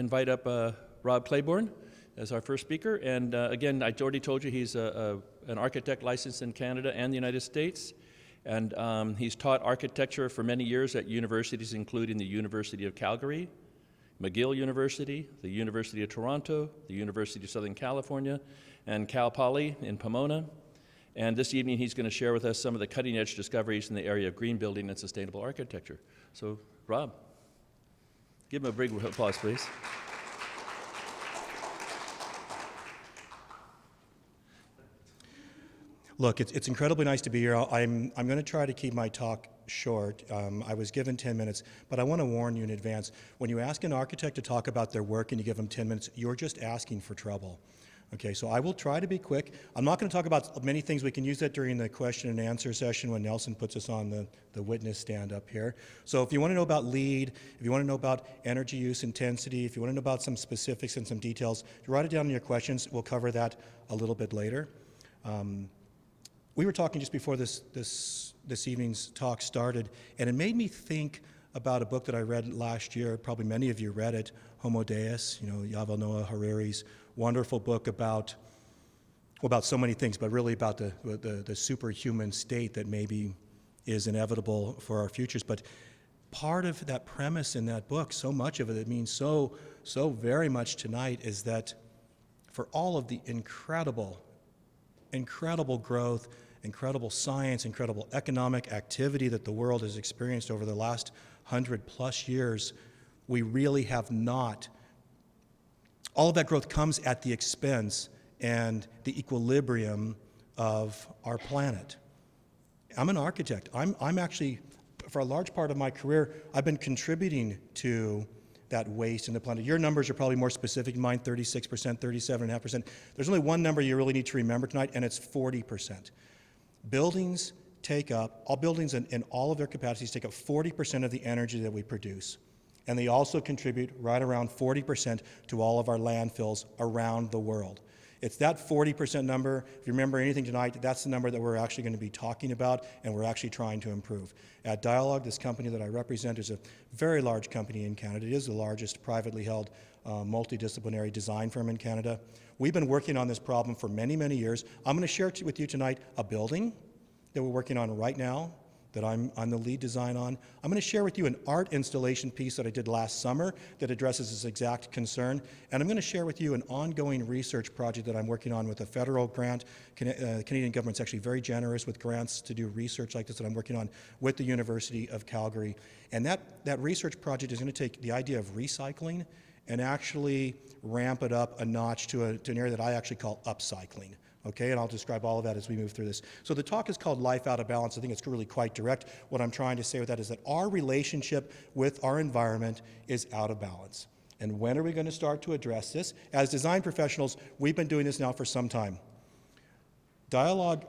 invite up Rob Claiborne as our first speaker. And again, I already told you he's an architect licensed in Canada and the United States. And he's taught architecture for many years at universities, including the University of Calgary, McGill University, the University of Toronto, the University of Southern California, and Cal Poly in Pomona. And this evening, he's going to share with us some of the cutting-edge discoveries in the area of green building and sustainable architecture. So, Rob, give him a big applause, please. Look, it's incredibly nice to be here. I'm going to try to keep my talk short. I was given 10 minutes, but I want to warn you in advance. When you ask an architect to talk about their work and you give them 10 minutes, you're just asking for trouble. Okay, so I will try to be quick. I'm not going to talk about many things. We can use that during the question and answer session when Nelson puts us on the witness stand up here. So if you want to know about LEED, if you want to know about energy use intensity, if you want to know about some specifics and some details, you write it down in your questions. We'll cover that a little bit later. We were talking just before this evening's talk started, and it made me think about a book that I read last year. Probably many of you read it, Homo Deus, Yuval Noah Harari's wonderful book about so many things, but really about the superhuman state that maybe is inevitable for our futures. But part of that premise in that book, so much of it that means so very much tonight, is that for all of the incredible growth, incredible science, incredible economic activity that the world has experienced over the last 100+ years, we really have not. All of that growth comes at the expense and the equilibrium of our planet. I'm an architect. I'm actually, for a large part of my career, I've been contributing to that waste in the planet. Your numbers are probably more specific than mine, 36%, 37.5%. There's only one number you really need to remember tonight, and it's 40%. Buildings take up, all buildings in all of their capacities take up 40% of the energy that we produce. And they also contribute right around 40% to all of our landfills around the world. It's that 40% number. If you remember anything tonight, that's the number that we're actually going to be talking about and we're actually trying to improve. At DIALOG, this company that I represent is a very large company in Canada. It is the largest privately held multidisciplinary design firm in Canada. We've been working on this problem for many, many years. I'm going to share with you tonight a building that we're working on right now that I'm the lead design on. I'm going to share with you an art installation piece that I did last summer that addresses this exact concern. And I'm going to share with you an ongoing research project that I'm working on with a federal grant. Canadian government's actually very generous with grants to do research like this that I'm working on with the University of Calgary. And that research project is going to take the idea of recycling and actually ramp it up a notch to an area that I actually call upcycling. Okay, and I'll describe all of that as we move through this. So the talk is called Life Out of Balance. I think it's really quite direct. What I'm trying to say with that is that our relationship with our environment is out of balance. And when are we going to start to address this? As design professionals, we've been doing this now for some time. DIALOG,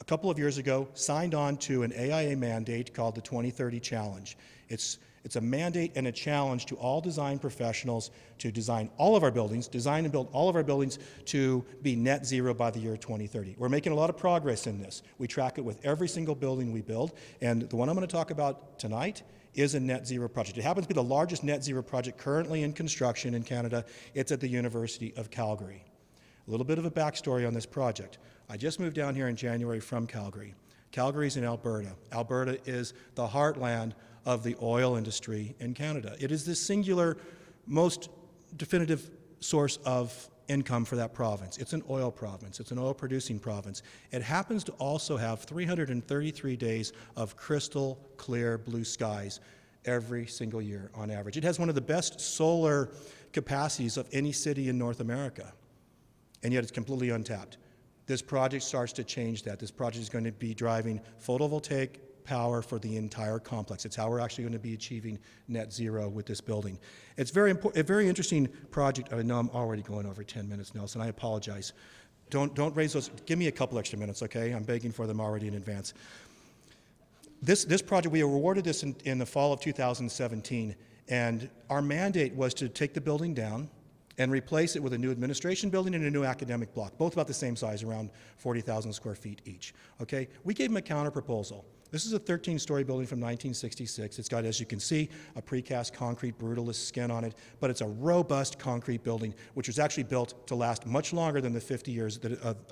a couple of years ago, signed on to an AIA mandate called the 2030 Challenge. It's a mandate and a challenge to all design professionals to design all of our buildings, design and build all of our buildings to be net zero by the year 2030. We're making a lot of progress in this. We track it with every single building we build, and the one I'm going to talk about tonight is a net zero project. It happens to be the largest net zero project currently in construction in Canada. It's at the University of Calgary. A little bit of a backstory on this project. I just moved down here in January from Calgary. Calgary's in Alberta. Alberta is the heartland of the oil industry in Canada. It is the singular, most definitive source of income for that province. It's an oil province. It's an oil-producing province. It happens to also have 333 days of crystal clear blue skies every single year on average. It has one of the best solar capacities of any city in North America, and yet it's completely untapped. This project starts to change that. This project is going to be driving photovoltaic power for the entire complex. It's how we're actually going to be achieving net zero with this building. It's a very interesting project. I know I'm already going over 10 minutes, Nelson. I apologize. Don't raise those. Give me a couple extra minutes, okay? I'm begging for them already in advance. This project, we awarded this in the fall of 2017, and our mandate was to take the building down, and replace it with a new administration building and a new academic block, both about the same size, around 40,000 square feet each. Okay, we gave them a counter proposal. This is a 13-story building from 1966. It's got, as you can see, a precast concrete brutalist skin on it, but it's a robust concrete building, which was actually built to last much longer than the 50 years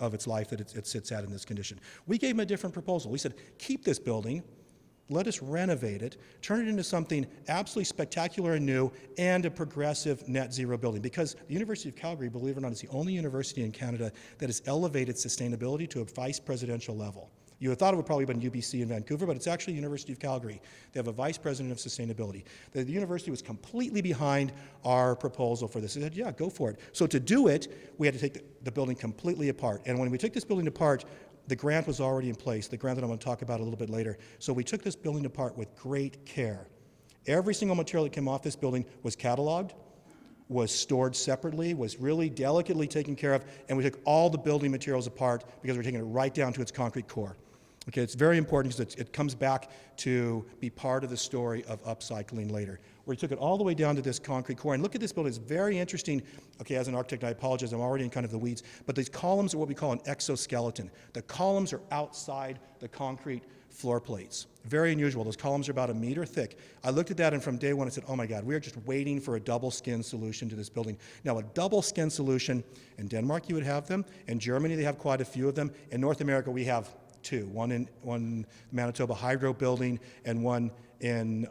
of its life that it sits at in this condition. We gave them a different proposal. We said, keep this building, let us renovate it, turn it into something absolutely spectacular and new, and a progressive net zero building. Because the University of Calgary, believe it or not, is the only university in Canada that has elevated sustainability to a vice presidential level. You would have thought it would probably have been UBC in Vancouver, but it's actually University of Calgary. They have a vice president of sustainability. The university was completely behind our proposal for this. They said, yeah, go for it. So to do it, we had to take the building completely apart. And when we took this building apart, the grant was already in place, the grant that I'm going to talk about a little bit later. So we took this building apart with great care. Every single material that came off this building was cataloged, was stored separately, was really delicately taken care of, and we took all the building materials apart because we're taking it right down to its concrete core. Okay, it's very important because it comes back to be part of the story of upcycling later. We took it all the way down to this concrete core, and look at this building, it's very interesting. Okay, as an architect, I apologize, I'm already in kind of the weeds, but these columns are what we call an exoskeleton. The columns are outside the concrete floor plates. Very unusual. Those columns are about 1 meter thick. I looked at that, and from day one I said, oh my God, we are just waiting for a double skin solution to this building. Now, a double skin solution, in Denmark you would have them, in Germany they have quite a few of them, in North America we have two, one in Manitoba Hydro building and one in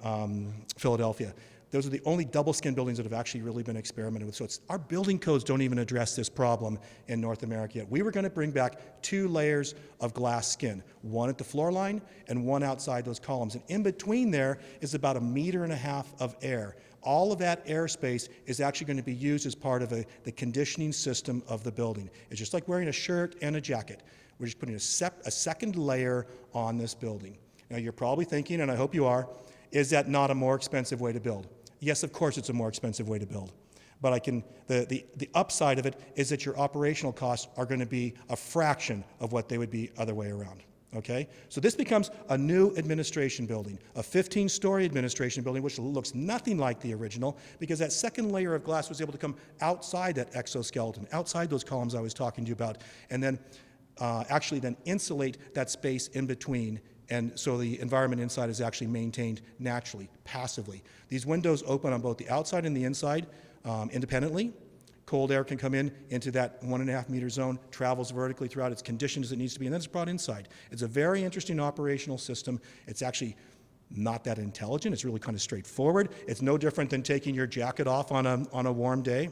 Philadelphia. Those are the only double skin buildings that have actually really been experimented with. So our building codes don't even address this problem in North America yet. We were going to bring back 2 layers of glass skin, one at the floor line and one outside those columns. And in between there is about 1.5 meters of air. All of that airspace is actually going to be used as part of the conditioning system of the building. It's just like wearing a shirt and a jacket. We're just putting a second layer on this building. Now you're probably thinking, and I hope you are, is that not a more expensive way to build? Yes, of course it's a more expensive way to build. But the upside of it is that your operational costs are going to be a fraction of what they would be other way around. Okay? So this becomes a new administration building, a 15-story administration building, which looks nothing like the original, because that second layer of glass was able to come outside that exoskeleton, outside those columns I was talking to you about, and then actually then insulate that space in between, and so the environment inside is actually maintained naturally, passively. These windows open on both the outside and the inside independently. Cold air can come into that 1.5 meter zone, travels vertically throughout, it's conditioned as it needs to be, and then it's brought inside. It's a very interesting operational system. It's actually not that intelligent. It's really kind of straightforward. It's no different than taking your jacket off on a warm day.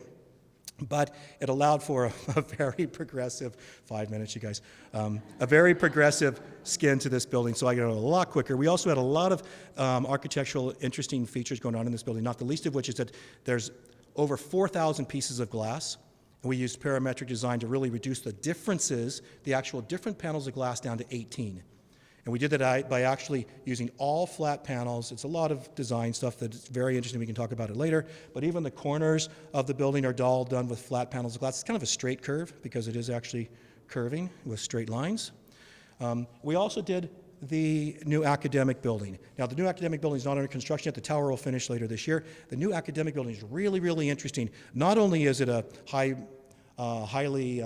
But it allowed for a very progressive, 5 minutes, you guys, a very progressive skin to this building, so I got it a lot quicker. We also had a lot of architectural interesting features going on in this building, not the least of which is that there's over 4,000 pieces of glass. And we used parametric design to really reduce the differences, the actual different panels of glass, down to 18. And we did that by actually using all flat panels. It's a lot of design stuff that's very interesting. We can talk about it later. But even the corners of the building are all done with flat panels of glass. It's kind of a straight curve because it is actually curving with straight lines. We also did the new academic building. Now, the new academic building is not under construction yet. The tower will finish later this year. The new academic building is really, really interesting. Not only is it a highly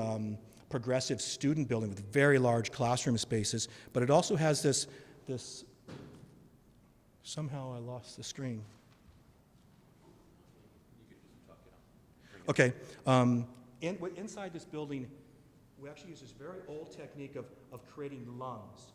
progressive student building with very large classroom spaces, but it also has this somehow I lost the screen. Okay, inside this building, we actually use this very old technique of creating lungs.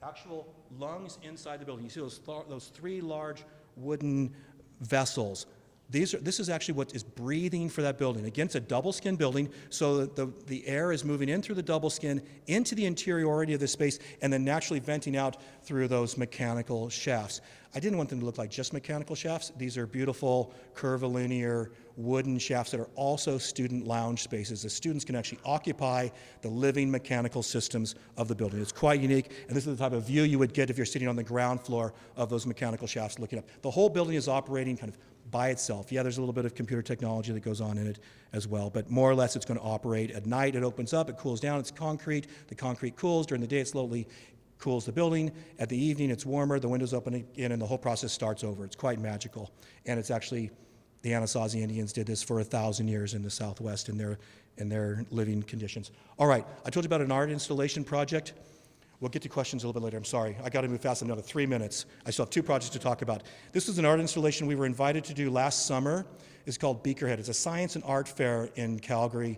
Actual lungs inside the building. You see those 3 large wooden vessels. This is actually what is breathing for that building. Again, it's a double skin building, so the air is moving in through the double skin into the interiority of the space and then naturally venting out through those mechanical shafts. I didn't want them to look like just mechanical shafts. These are beautiful, curvilinear, wooden shafts that are also student lounge spaces. The students can actually occupy the living mechanical systems of the building. It's quite unique, and this is the type of view you would get if you're sitting on the ground floor of those mechanical shafts looking up. The whole building is operating kind of by itself. Yeah, there's a little bit of computer technology that goes on in it as well, but more or less it's going to operate at night. It opens up, it cools down, it's concrete. The concrete cools. During the day, it slowly cools the building. At the evening, it's warmer, the windows open again, and the whole process starts over. It's quite magical, and it's actually The Anasazi Indians did this for 1,000 years in the Southwest in their living conditions. All right, I told you about an art installation project. We'll get to questions a little bit later. I'm sorry. I got to move fast. I'm down to 3 minutes. I still have 2 projects to talk about. This was an art installation we were invited to do last summer. It's called Beaker Head. It's a science and art fair in Calgary.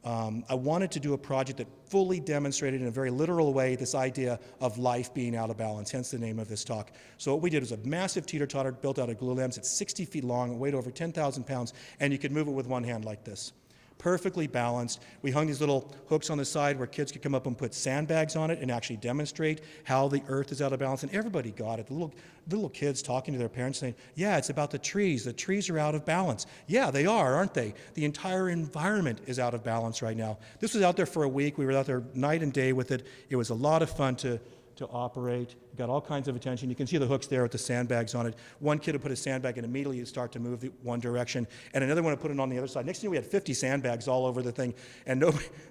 I wanted to do a project that fully demonstrated in a very literal way this idea of life being out of balance, hence the name of this talk. So what we did was a massive teeter-totter built out of glue lamps. It's 60 feet long, it weighed over 10,000 pounds, and you could move it with one hand like this. Perfectly balanced. We hung these little hooks on the side where kids could come up and put sandbags on it and actually demonstrate how the earth is out of balance, and everybody got it. The little kids talking to their parents saying, yeah, it's about the trees. The trees are out of balance. Yeah, they are, aren't they? The entire environment is out of balance right now. This was out there for a week. We were out there night and day with it. It was a lot of fun to operate. Got all kinds of attention. You can see the hooks there with the sandbags on it. One kid would put a sandbag and immediately it'd start to move one direction, and another one would put it on the other side. Next thing we had 50 sandbags all over the thing, and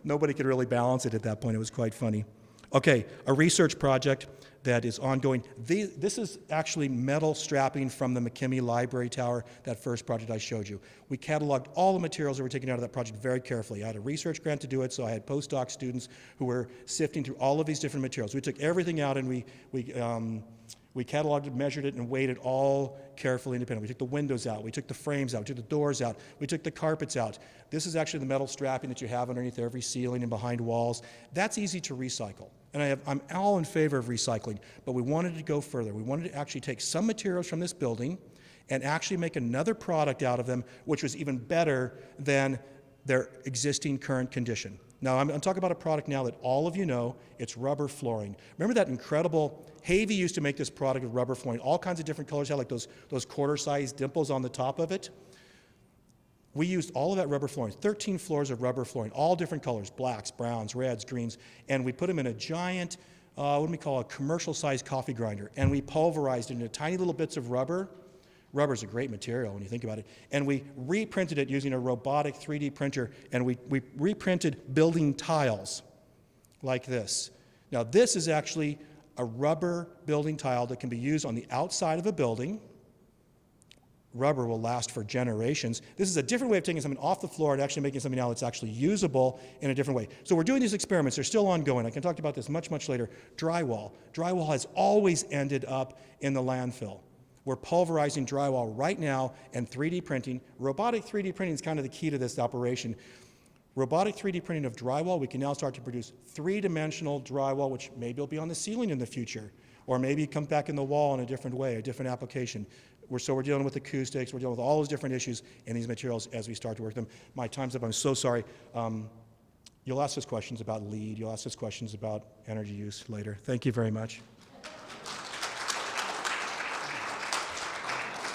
nobody could really balance it at that point. It was quite funny. Okay, a research project that is ongoing. This is actually metal strapping from the McKimmey Library Tower, that first project I showed you. We cataloged all the materials that were taken out of that project very carefully. I had a research grant to do it, so I had postdoc students who were sifting through all of these different materials. We took everything out and we cataloged it, measured it, and weighed it all carefully independently. We took the windows out, we took the frames out, we took the doors out, we took the carpets out. This is actually the metal strapping that you have underneath every ceiling and behind walls. That's easy to recycle. And I'm all in favor of recycling, but we wanted to go further. We wanted to actually take some materials from this building and actually make another product out of them, which was even better than their existing current condition. Now, I'm talking about a product now that all of you know. It's rubber flooring. Remember that incredible, Havey used to make this product with rubber flooring, all kinds of different colors, had like those quarter-sized dimples on the top of it. We used all of that rubber flooring, 13 floors of rubber flooring, all different colors, blacks, browns, reds, greens, and we put them in a giant, what do we call a commercial-sized coffee grinder, and we pulverized it into tiny little bits of rubber. Rubber's a great material when you think about it. And we reprinted it using a robotic 3D printer, and we reprinted building tiles like this. Now, this is actually a rubber building tile that can be used on the outside of a building. Rubber will last for generations. This is a different way of taking something off the floor and actually making something now that's actually usable in a different way. So we're doing these experiments. They're still ongoing. I can talk about this much, much later. Drywall. Drywall has always ended up in the landfill. We're pulverizing drywall right now and 3D printing. Robotic 3D printing is kind of the key to this operation. Robotic 3D printing of drywall, we can now start to produce 3-dimensional drywall, which maybe will be on the ceiling in the future, or maybe come back in the wall in a different way, a different application. So we're dealing with acoustics, we're dealing with all those different issues in these materials as we start to work them. My time's up, I'm so sorry. You'll ask us questions about LEED, you'll ask us questions about energy use later. Thank you very much.